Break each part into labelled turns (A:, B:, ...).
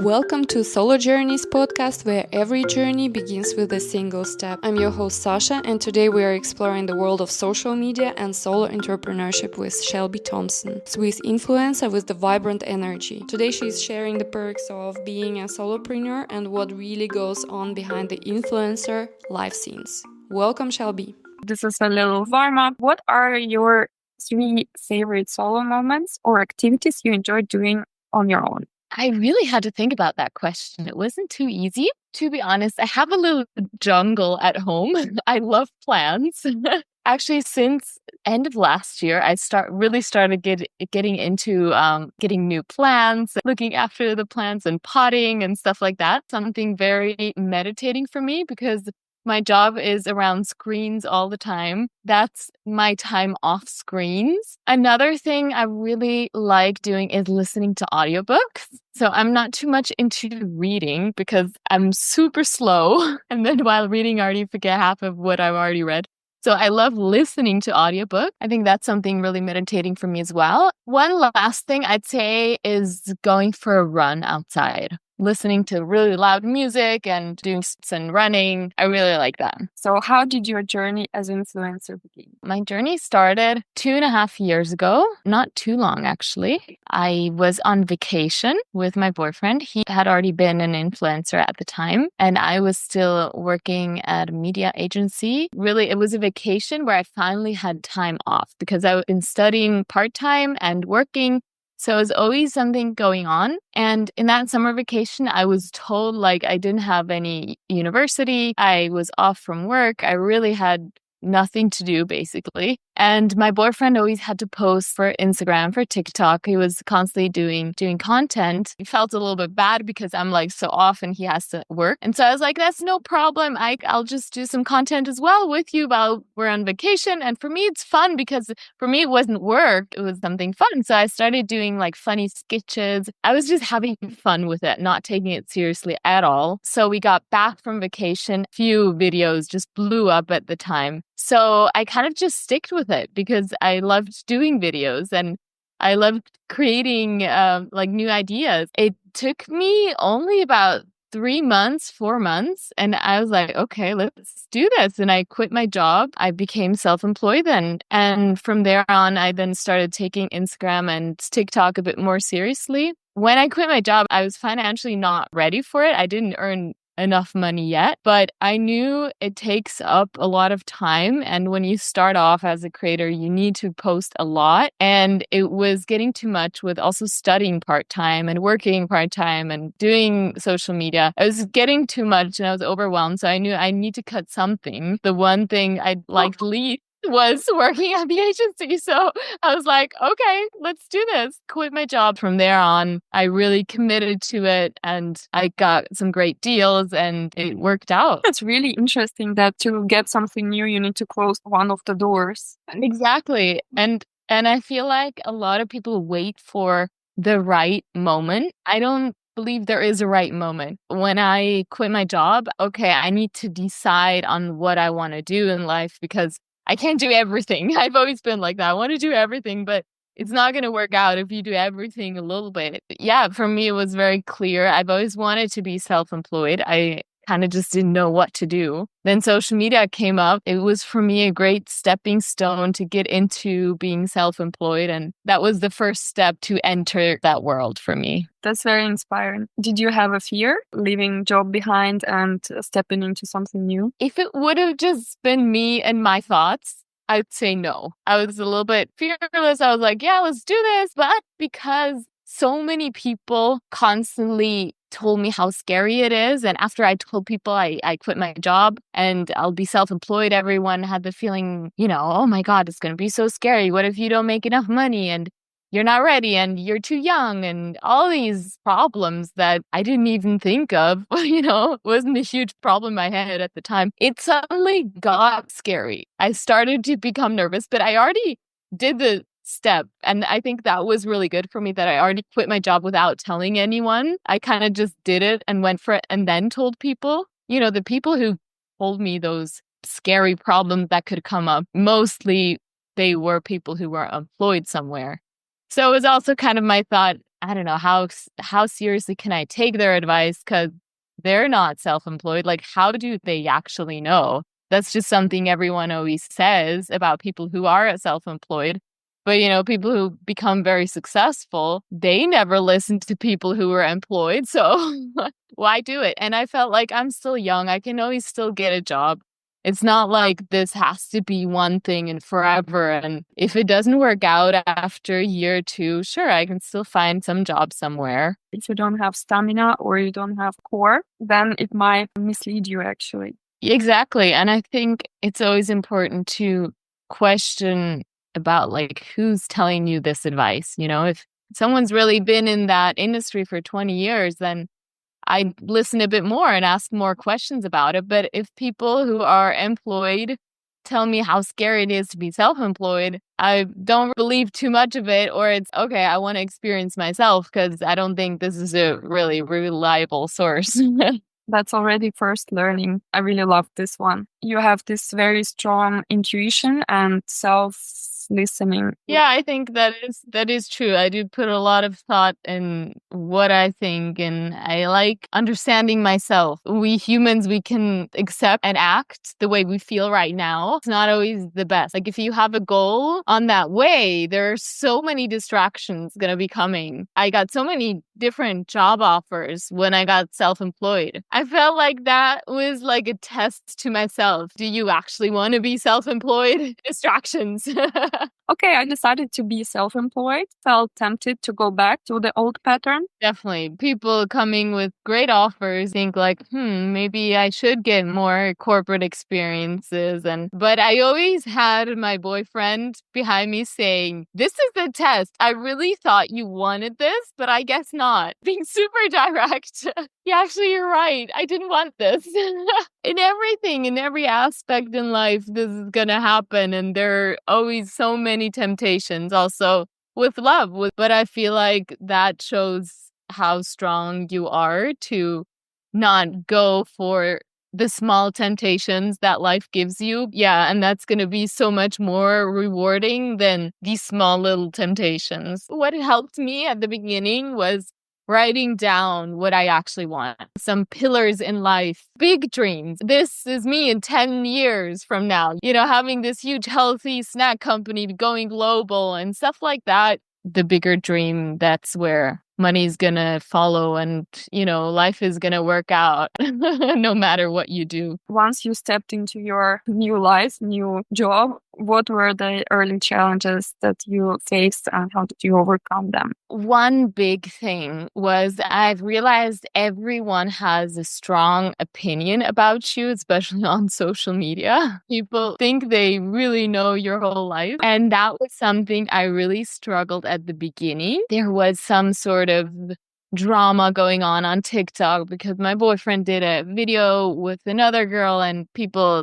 A: Welcome to Solo Journeys podcast, where every journey begins with a single step. I'm your host Sasha, and today we are exploring the world of social media and solo entrepreneurship with Shelby Thompson, Swiss influencer with the vibrant energy. Today she is sharing the perks of being a solopreneur and what really goes on behind the influencer life scenes. Welcome, Shelby.
B: This is a little warm-up. What are your 3 favorite solo moments or activities you enjoy doing on your own?
C: I really had to think about that question. It wasn't too easy. To be honest, I have a little jungle at home. I love plants. Actually, since end of last year, I started getting into getting new plants, looking after the plants and potting and stuff like that. Something very meditating for me because my job is around screens all the time. That's my time off screens. Another thing I really like doing is listening to audiobooks. So I'm not too much into reading because I'm super slow. And then while reading, I already forget half of what I've already read. So I love listening to audiobooks. I think that's something really meditating for me as well. One last thing I'd say is going for a run outside. Listening to really loud music and doing some running. I really like that.
B: So how did your journey as an influencer begin?
C: My journey started 2.5 years ago, not too long actually. I was on vacation with my boyfriend. He had already been an influencer at the time, and I was still working at a media agency. Really, it was a vacation where I finally had time off because I've been studying part-time and working. So it was always something going on. And in that summer vacation, I was told I didn't have any university. I was off from work. I really had nothing to do, basically. And my boyfriend always had to post for Instagram, for TikTok. He was constantly doing content. It felt a little bit bad because I'm so off and he has to work. And so I was like, that's no problem. I'll just do some content as well with you while we're on vacation. And for me, it's fun because for me, it wasn't work. It was something fun. So I started doing funny sketches. I was just having fun with it, not taking it seriously at all. So we got back from vacation. Few videos just blew up at the time. So I kind of just sticked with it because I loved doing videos and I loved creating new ideas. It took me only about 3 months, 4 months. And I was like, okay, let's do this. And I quit my job. I became self-employed then. And from there on, I then started taking Instagram and TikTok a bit more seriously. When I quit my job, I was financially not ready for it. I didn't earn enough money yet, but I knew it takes up a lot of time. And when you start off as a creator, you need to post a lot. And it was getting too much with also studying part-time and working part-time and doing social media. I was getting too much and I was overwhelmed. So I knew I need to cut something. The one thing I liked least was working at the agency. So I was like, okay, let's do this. Quit my job. From there on, I really committed to it and I got some great deals and it worked out.
B: It's really interesting that to get something new, you need to close one of the doors.
C: Exactly. And I feel like a lot of people wait for the right moment. I don't believe there is a right moment. When I quit my job, okay, I need to decide on what I want to do in life because I can't do everything. I've always been like that. I want to do everything, but it's not going to work out if you do everything a little bit. Yeah, for me, it was very clear. I've always wanted to be self-employed. I kind of just didn't know what to do. Then social media came up. It was for me a great stepping stone to get into being self-employed. And that was the first step to enter that world for me.
B: That's very inspiring. Did you have a fear leaving job behind and stepping into something new?
C: If it would have just been me and my thoughts, I'd say no. I was a little bit fearless. I was like, yeah, let's do this. But because so many people constantly told me how scary it is. And after I told people I quit my job and I'll be self-employed, everyone had the feeling, oh my God, it's going to be so scary. What if you don't make enough money and you're not ready and you're too young and all these problems that I didn't even think of, wasn't a huge problem in my head at the time. It suddenly got scary. I started to become nervous, but I already did the step. And I think that was really good for me that I already quit my job without telling anyone. I kind of just did it and went for it and then told people. The people who told me those scary problems that could come up, mostly they were people who were employed somewhere. So it was also kind of my thought, I don't know, how seriously can I take their advice because they're not self-employed? Like, how do they actually know? That's just something everyone always says about people who are self-employed. But, people who become very successful, they never listen to people who are employed. So why do it? And I felt like I'm still young. I can always still get a job. It's not like this has to be one thing and forever. And if it doesn't work out after a year or two, sure, I can still find some job somewhere.
B: If you don't have stamina or you don't have core, then it might mislead you actually.
C: Exactly. And I think it's always important to question about like who's telling you this advice. If someone's really been in that industry for 20 years, then I listen a bit more and ask more questions about it. But if people who are employed tell me how scary it is to be self-employed, I don't believe too much of it, or it's okay, I want to experience myself because I don't think this is a really reliable source.
B: That's already first learning. I really love this one. You have this very strong intuition and self-listening.
C: Yeah, I think that is true. I do put a lot of thought in what I think, and I like understanding myself. We humans, we can accept and act the way we feel right now. It's not always the best. Like if you have a goal on that way, there are so many distractions going to be coming. I got so many different job offers when I got self-employed. I felt like that was like a test to myself. Do you actually want to be self-employed? Distractions.
B: Okay, I decided to be self-employed. Felt tempted to go back to the old pattern.
C: Definitely. People coming with great offers think like, maybe I should get more corporate experiences. But I always had my boyfriend behind me saying, this is the test. I really thought you wanted this, but I guess not. Being super direct. Yeah, actually, you're right. I didn't want this. In everything, in every aspect in life, this is going to happen. And there are always so many temptations also with love. But I feel like that shows how strong you are to not go for the small temptations that life gives you. Yeah, and that's going to be so much more rewarding than these small little temptations. What helped me at the beginning was writing down what I actually want. Some pillars in life, big dreams. This is me in 10 years from now. Having this huge healthy snack company going global and stuff like that. The bigger dream, that's where money's gonna follow and, life is gonna work out no matter what you do.
B: Once you stepped into your new life, new job, what were the early challenges that you faced and how did you overcome them?
C: One big thing was I've realized everyone has a strong opinion about you, especially on social media. People think they really know your whole life. And that was something I really struggled at the beginning. There was some sort of drama going on TikTok because my boyfriend did a video with another girl and people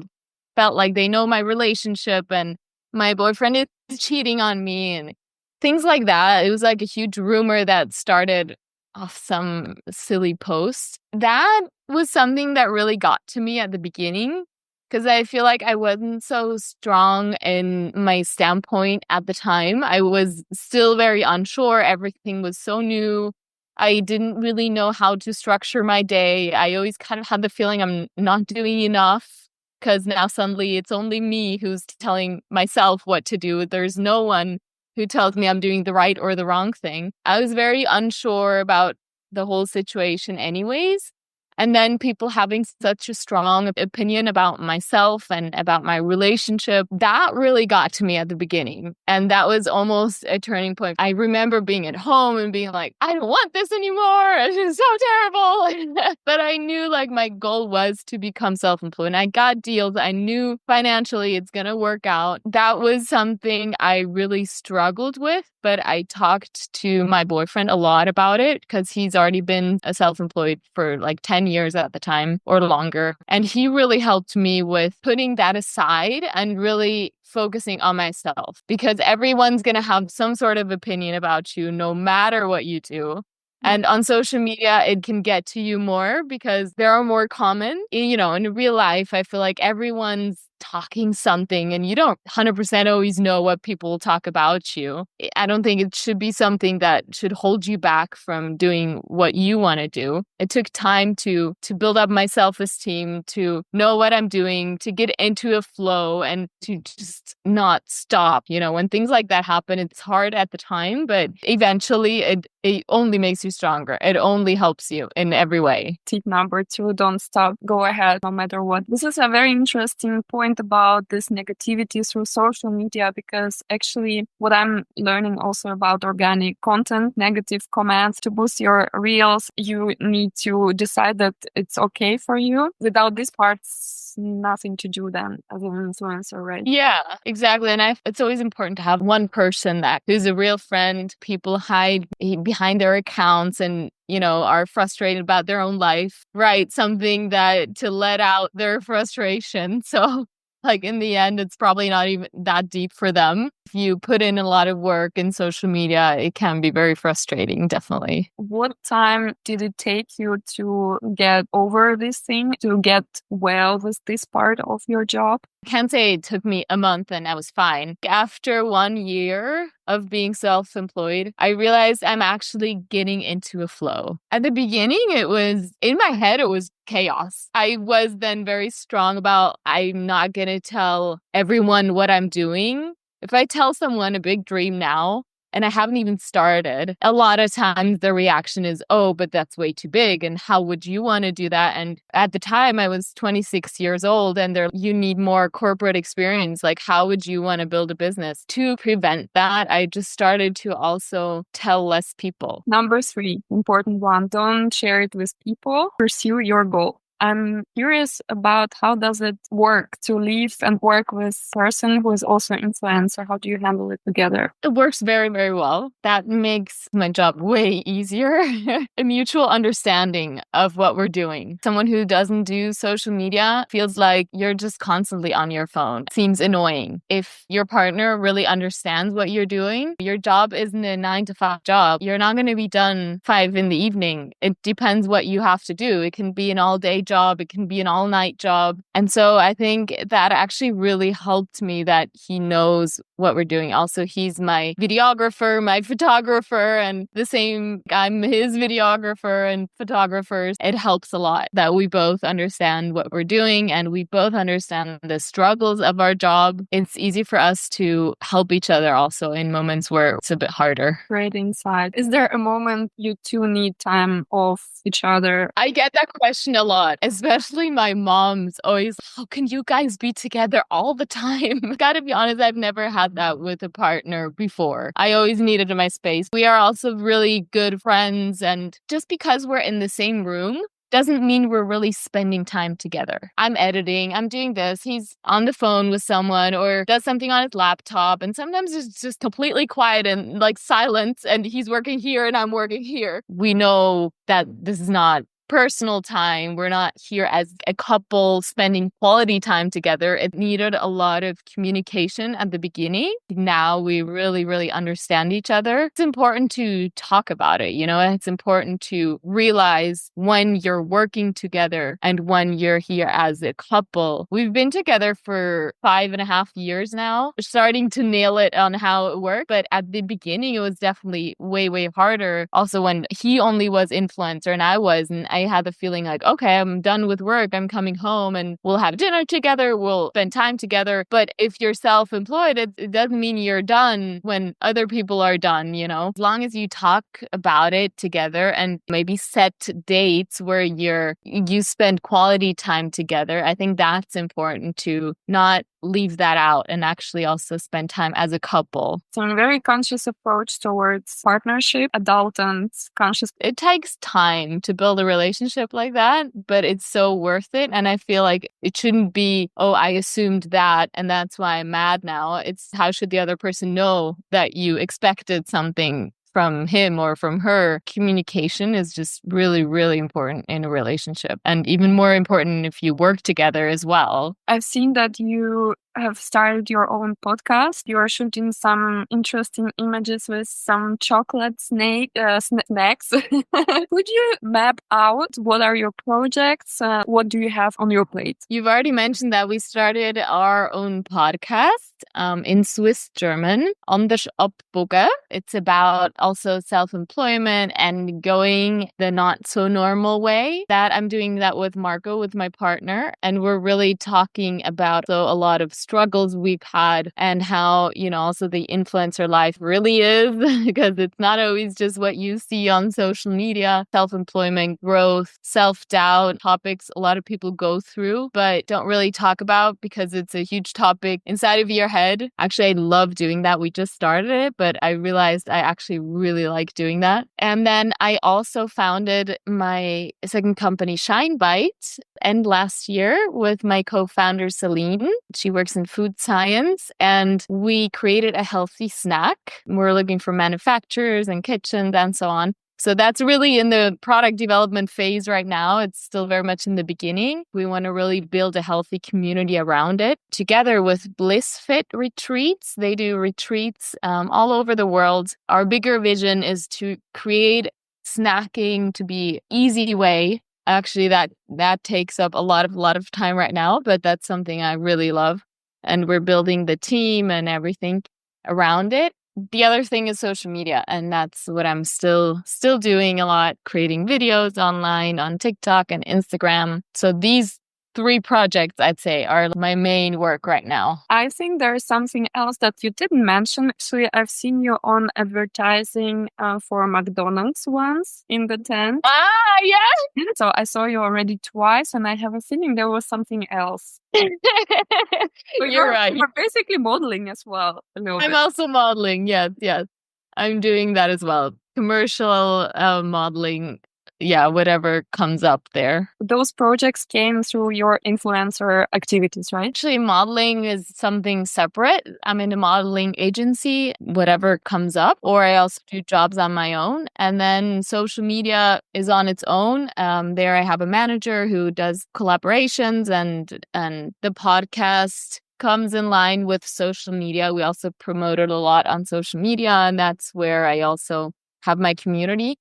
C: felt like they know my relationship and my boyfriend is cheating on me and things like that. It was like a huge rumor that started off some silly post. That was something that really got to me at the beginning because I feel like I wasn't so strong in my standpoint at the time. I was still very unsure. Everything was so new. I didn't really know how to structure my day. I always kind of had the feeling I'm not doing enough because now suddenly it's only me who's telling myself what to do. There's no one who tells me I'm doing the right or the wrong thing. I was very unsure about the whole situation anyways. And then people having such a strong opinion about myself and about my relationship, that really got to me at the beginning. And that was almost a turning point. I remember being at home and being like, I don't want this anymore. This is so terrible. But I knew like my goal was to become self-employed. And I got deals. I knew financially it's going to work out. That was something I really struggled with. But I talked to my boyfriend a lot about it because he's already been a self-employed for like 10 years at the time or longer. And he really helped me with putting that aside and really focusing on myself because everyone's going to have some sort of opinion about you no matter what you do. And on social media, it can get to you more because there are more common. In real life, I feel like everyone's talking something and you don't 100% always know what people will talk about you. I don't think it should be something that should hold you back from doing what you want to do. It took time to build up my self-esteem, to know what I'm doing, to get into a flow and to just not stop. When things like that happen, it's hard at the time, but eventually it only makes you stronger. It only helps you in every way.
B: Tip number 2, don't stop, go ahead no matter what. This is a very interesting point about this negativity through social media, because actually what I'm learning also about organic content, negative comments, to boost your reels, you need to decide that it's okay for you. Without this part, nothing to do then as an influencer, right?
C: Yeah, exactly. And it's always important to have one person who's a real friend. People hide behind their accounts and are frustrated about their own life, write something to let out their frustration. So in the end, it's probably not even that deep for them. If you put in a lot of work in social media, it can be very frustrating, definitely.
B: What time did it take you to get over this thing, to get well with this part of your job?
C: I can't say it took me a month and I was fine. After 1 year of being self-employed, I realized I'm actually getting into a flow. At the beginning, in my head, it was chaos. I was then very strong about, I'm not going to tell everyone what I'm doing. If I tell someone a big dream now, and I haven't even started, a lot of times the reaction is, oh, but that's way too big. And how would you want to do that? And at the time I was 26 years old and you need more corporate experience. How would you want to build a business? To prevent that, I just started to also tell less people.
B: Number 3, important one, don't share it with people. Pursue your goal. I'm curious about how does it work to live and work with a person who is also an influencer? How do you handle it together?
C: It works very, very well. That makes my job way easier. A mutual understanding of what we're doing. Someone who doesn't do social media feels like you're just constantly on your phone. It seems annoying. If your partner really understands what you're doing, your job isn't a 9-to-5 job. You're not going to be done 5 in the evening. It depends what you have to do. It can be an all-day job. It can be an all-night job. And so I think that actually really helped me that he knows what we're doing. Also, he's my videographer, my photographer, and the same, I'm his videographer and photographers. It helps a lot that we both understand what we're doing and we both understand the struggles of our job. It's easy for us to help each other also in moments where it's a bit harder.
B: Great insight. Is there a moment you two need time off each other?
C: I get that question a lot, especially my mom's always, how can you guys be together all the time? Gotta be honest, I've never had that with a partner before. I always needed my space. We are also really good friends, and just because we're in the same room doesn't mean we're really spending time together. I'm editing, I'm doing this, he's on the phone with someone or does something on his laptop, and sometimes it's just completely quiet and silence, and he's working here and I'm working here. We know that this is not personal time. We're not here as a couple spending quality time together. It needed a lot of communication at the beginning. Now we really, really understand each other. It's important to talk about it. It's important to realize when you're working together and when you're here as a couple. We've been together for 5.5 years now. We're starting to nail it on how it worked. But at the beginning, it was definitely way, way harder. Also, when he only was influencer and I wasn't, I had the feeling like, okay, I'm done with work. I'm coming home and we'll have dinner together. We'll spend time together. But if you're self-employed, it doesn't mean you're done when other people are done, As long as you talk about it together and maybe set dates where you spend quality time together, I think that's important to not leave that out and actually also spend time as a couple.
B: So a very conscious approach towards partnership, adult and conscious.
C: It takes time to build a relationship like that, but it's so worth it. And I feel like it shouldn't be, oh, I assumed that and that's why I'm mad now. It's how should the other person know that you expected something from him or from her. Communication is just really, really important in a relationship, and even more important if you work together as well.
B: I've seen that you have started your own podcast. You're shooting some interesting images with some chocolate snacks. Could you map out what are your projects? What do you have on your plate?
C: You've already mentioned that we started our own podcast in Swiss German, Anders Abbogen. It's about also self-employment and going the not so normal way. That I'm doing that with Marco, with my partner, and we're really talking about a lot of struggles we've had and how, also the influencer life really is, because it's not always just what you see on social media. Self-employment, growth, self-doubt, topics a lot of people go through but don't really talk about because it's a huge topic inside of your head. Actually, I love doing that. We just started it, but I realized I actually really like doing that. And then I also founded my second company, ShineBite, end last year with my co-founder, Celine. She works in food science, and we created a healthy snack. We're looking for manufacturers and kitchens and so on. So that's really in the product development phase right now. It's still very much in the beginning. We want to really build a healthy community around it. Together with BlissFit Retreats, they do retreats all over the world. Our bigger vision is to create snacking to be easy way. Actually, that takes up a lot of time right now, but that's something I really love. And we're building the team and everything around it. The other thing is social media, and that's what I'm still doing a lot, creating videos online on TikTok and Instagram. So these 3 projects, I'd say, are my main work right now.
B: I think there is something else that you didn't mention. Actually, I've seen you on advertising for McDonald's once in the tent.
C: Ah, yeah.
B: So I saw you already twice, and I have a feeling there was something else. So
C: You're right.
B: You're basically modeling as well.
C: I'm also modeling. Yes. I'm doing that as well. Commercial modeling. Yeah, whatever comes up there.
B: Those projects came through your influencer activities, right?
C: Actually, modeling is something separate. I'm in a modeling agency, whatever comes up, or I also do jobs on my own. And then social media is on its own. There I have a manager who does collaborations, and the podcast comes in line with social media. We also promote it a lot on social media, and that's where I also have my community.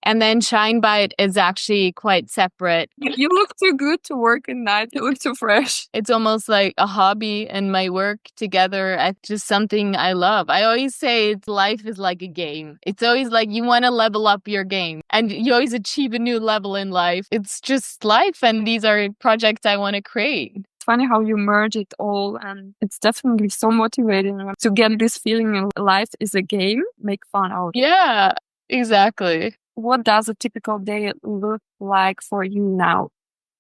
C: And then ShineBite is actually quite separate.
B: You look too good to work at night. You look too fresh.
C: It's almost like a hobby and my work together. It's just something I love. I always say life is like a game. It's always like you want to level up your game and you always achieve a new level in life. It's just life, and these are projects I want to create.
B: It's funny how you merge it all, and it's definitely so motivating to get this feeling of life is a game. Make fun out.
C: Yeah, exactly.
B: What does a typical day look like for you now?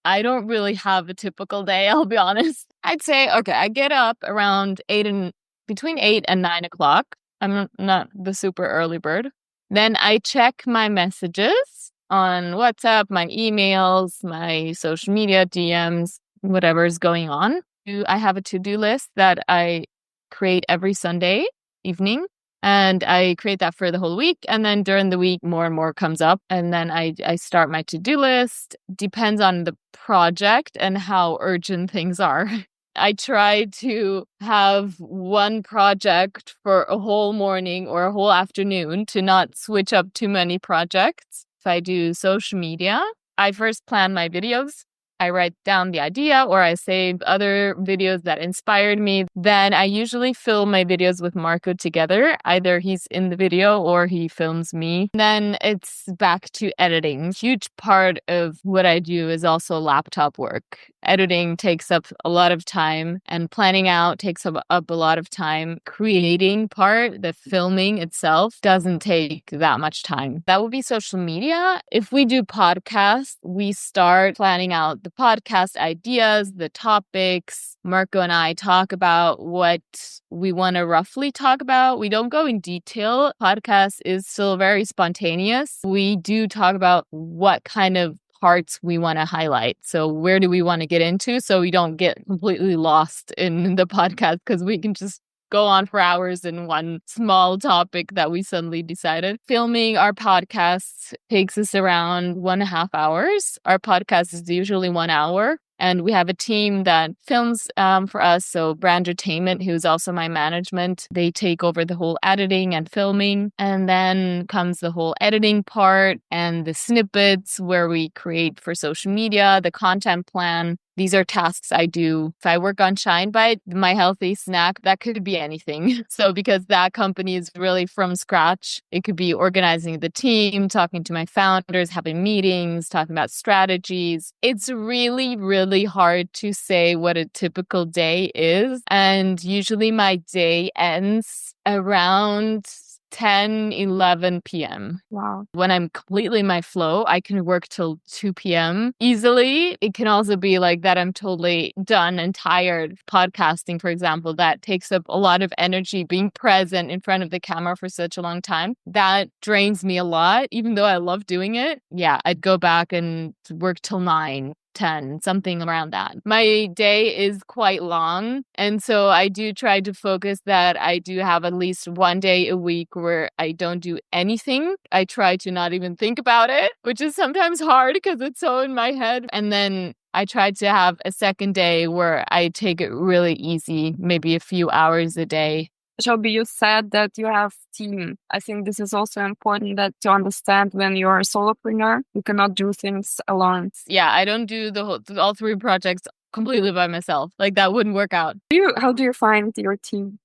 C: I don't really have a typical day, I'll be honest. I'd say, okay, I get up around between 8 and 9 o'clock. I'm not the super early bird. Then I check my messages on WhatsApp, my emails, my social media DMs, whatever is going on. I have a to-do list that I create every Sunday evening. And I create that for the whole week. And then during the week, more and more comes up. And then I start my to-do list. Depends on the project and how urgent things are. I try to have one project for a whole morning or a whole afternoon to not switch up too many projects. If I do social media, I first plan my videos. I write down the idea or I save other videos that inspired me. Then I usually film my videos with Marco together. Either he's in the video or he films me. Then it's back to editing. Huge part of what I do is also laptop work. Editing takes up a lot of time and planning out takes up a lot of time. Creating part, the filming itself doesn't take that much time. That would be social media. If we do podcasts, we start planning out the podcast ideas, the topics. Marco and I talk about what we want to roughly talk about. We don't go in detail. Podcast is still very spontaneous. We do talk about what kind of parts we want to highlight. So where do we want to get into so we don't get completely lost in the podcast, because we can just go on for hours in one small topic that we suddenly decided. Filming our podcasts takes us around 1.5 hours. Our podcast is usually 1 hour. And we have a team that films for us. So Brandertainment, who's also my management, they take over the whole editing and filming. And then comes the whole editing part and the snippets where we create for social media, the content plan. These are tasks I do. If I work on ShineBite, my healthy snack, that could be anything. So because that company is really from scratch, it could be organizing the team, talking to my founders, having meetings, talking about strategies. It's really, really hard to say what a typical day is. And usually my day ends around 10, 11 p.m.
B: Wow.
C: When I'm completely in my flow, I can work till 2 p.m. easily. It can also be like that I'm totally done and tired. Podcasting, for example, that takes up a lot of energy, being present in front of the camera for such a long time. That drains me a lot, even though I love doing it. Yeah, I'd go back and work till 9. 10, something around that. My day is quite long. And so I do try to focus that I do have at least one day a week where I don't do anything. I try to not even think about it, which is sometimes hard because it's so in my head. And then I try to have a second day where I take it really easy, maybe a few hours a day.
B: Shelby, you said that you have team. I think this is also important that to understand when you're a solopreneur, you cannot do things alone.
C: Yeah, I don't do all 3 projects completely by myself. Like that wouldn't work out.
B: How do you find your team?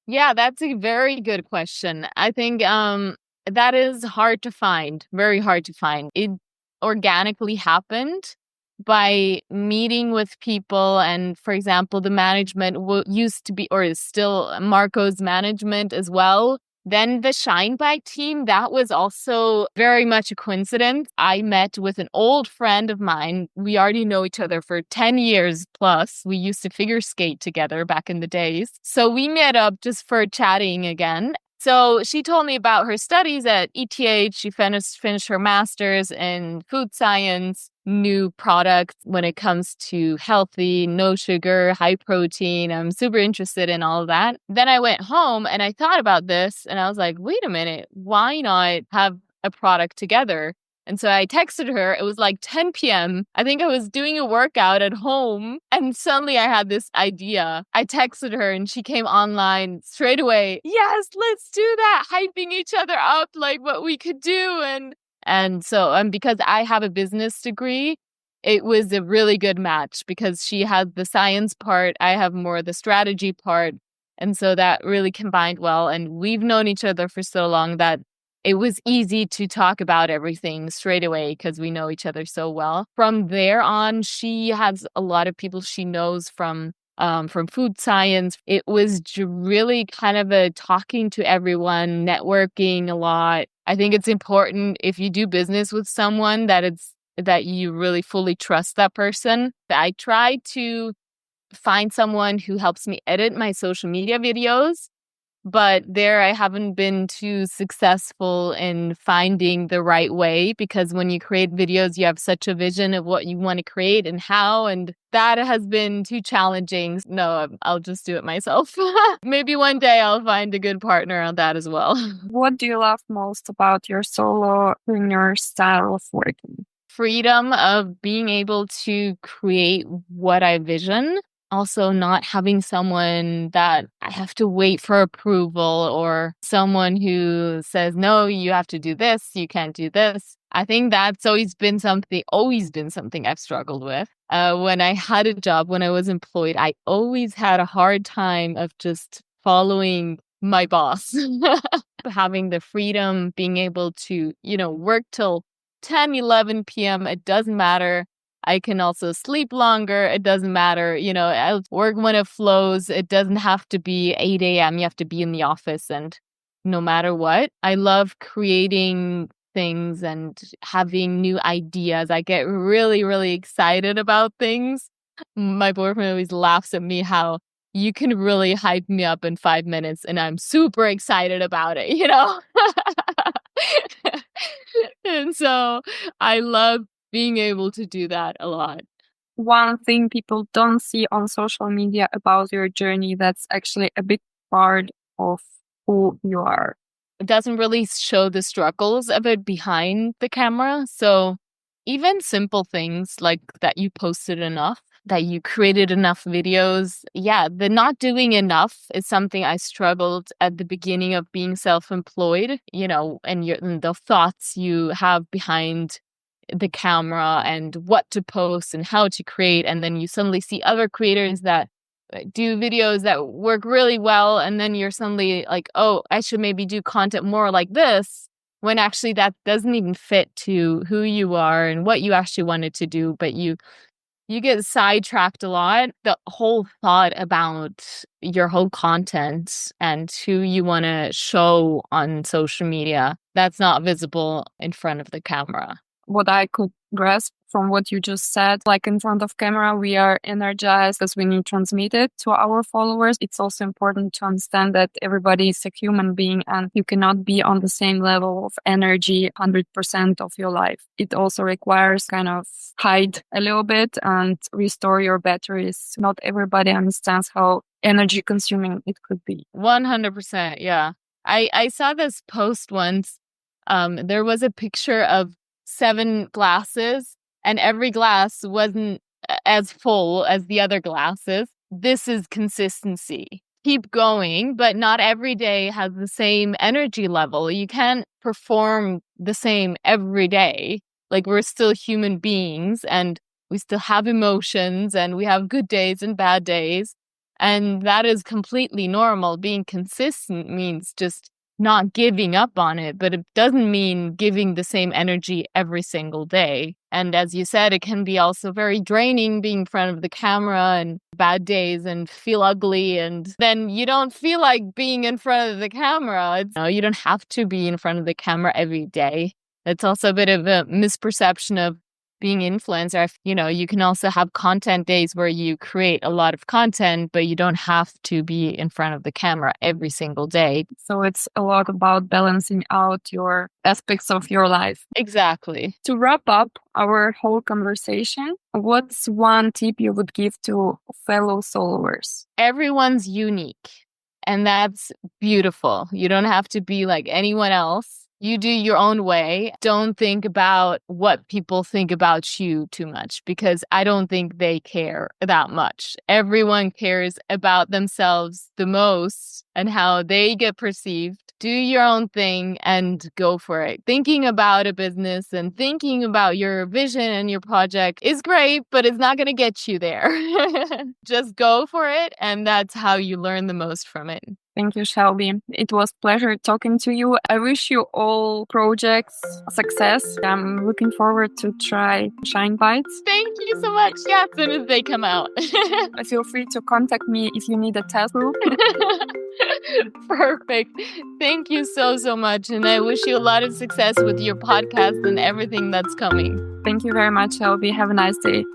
C: Yeah, that's a very good question. I think that is hard to find, very hard to find. It organically happened by meeting with people. And for example, the management used to be, or is still Marco's management as well. Then the ShineBite team, that was also very much a coincidence. I met with an old friend of mine. We already know each other for 10 years plus. We used to figure skate together back in the days. So we met up just for chatting again. So she told me about her studies at ETH. She finished her master's in food science, new products when it comes to healthy, no sugar, high protein. I'm super interested in all of that. Then I went home and I thought about this and I was like, wait a minute, why not have a product together? And so I texted her. It was like 10 p.m. I think I was doing a workout at home. And suddenly I had this idea. I texted her and she came online straight away. Yes, let's do that. Hyping each other up, like what we could do. And so because I have a business degree, it was a really good match because she had the science part. I have more the strategy part. And so that really combined well. And we've known each other for so long that it was easy to talk about everything straight away because we know each other so well. From there on, she has a lot of people she knows from food science. It was really kind of a talking to everyone, networking a lot. I think it's important if you do business with someone that you really fully trust that person. I try to find someone who helps me edit my social media videos. But there I haven't been too successful in finding the right way because when you create videos, you have such a vision of what you want to create and how, and that has been too challenging. No, I'll just do it myself. Maybe one day I'll find a good partner on that as well.
B: What do you love most about your solopreneur style of working?
C: Freedom of being able to create what I vision. Also, not having someone that I have to wait for approval or someone who says, no, you have to do this, you can't do this. I think that's always been something I've struggled with. When I had a job, when I was employed, I always had a hard time of just following my boss. Having the freedom, being able to, work till 10, 11 p.m., it doesn't matter. I can also sleep longer. It doesn't matter. I'll work when it flows. It doesn't have to be 8 a.m. You have to be in the office. And no matter what, I love creating things and having new ideas. I get really, really excited about things. My boyfriend always laughs at me how you can really hype me up in 5 minutes and I'm super excited about it, And so I love being able to do that a lot.
B: One thing people don't see on social media about your journey that's actually a big part of who you are.
C: It doesn't really show the struggles of it behind the camera. So even simple things like that you posted enough, that you created enough videos. Yeah, the not doing enough is something I struggled at the beginning of being self-employed, and the thoughts you have behind the camera and what to post and how to create. And then you suddenly see other creators that do videos that work really well. And then you're suddenly like, oh, I should maybe do content more like this, when actually that doesn't even fit to who you are and what you actually wanted to do. But you get sidetracked a lot. The whole thought about your whole content and who you want to show on social media, that's not visible in front of the camera.
B: What I could grasp from what you just said, like in front of camera, we are energized as we need to transmit it to our followers. It's also important to understand that everybody is a human being and you cannot be on the same level of energy 100% of your life. It also requires kind of hide a little bit and restore your batteries. Not everybody understands how energy consuming it could be.
C: 100%. Yeah. I saw this post once. There was a picture of 7 glasses and every glass wasn't as full as the other glasses. This is consistency. Keep going, but not every day has the same energy level. You can't perform the same every day. Like, we're still human beings and we still have emotions and we have good days and bad days. And that is completely normal. Being consistent means just not giving up on it, but it doesn't mean giving the same energy every single day. And as you said, it can be also very draining being in front of the camera and bad days and feel ugly. And then you don't feel like being in front of the camera. You don't have to be in front of the camera every day. It's also a bit of a misperception of being influencer. You can also have content days where you create a lot of content, but you don't have to be in front of the camera every single day.
B: So it's a lot about balancing out your aspects of your life.
C: Exactly.
B: To wrap up our whole conversation, what's one tip you would give to fellow soloers?
C: Everyone's unique, and that's beautiful. You don't have to be like anyone else. You do your own way. Don't think about what people think about you too much, because I don't think they care that much. Everyone cares about themselves the most and how they get perceived. Do your own thing and go for it. Thinking about a business and thinking about your vision and your project is great, but it's not going to get you there. Just go for it, and that's how you learn the most from it.
B: Thank you, Shelby. It was a pleasure talking to you. I wish you all projects success. I'm looking forward to try Shine Bites.
C: Thank you so much. Yeah, as soon as they come out.
B: Feel free to contact me if you need a test group.
C: Perfect. Thank you so much. And I wish you a lot of success with your podcast and everything that's coming.
B: Thank you very much, Shelby. Have a nice day.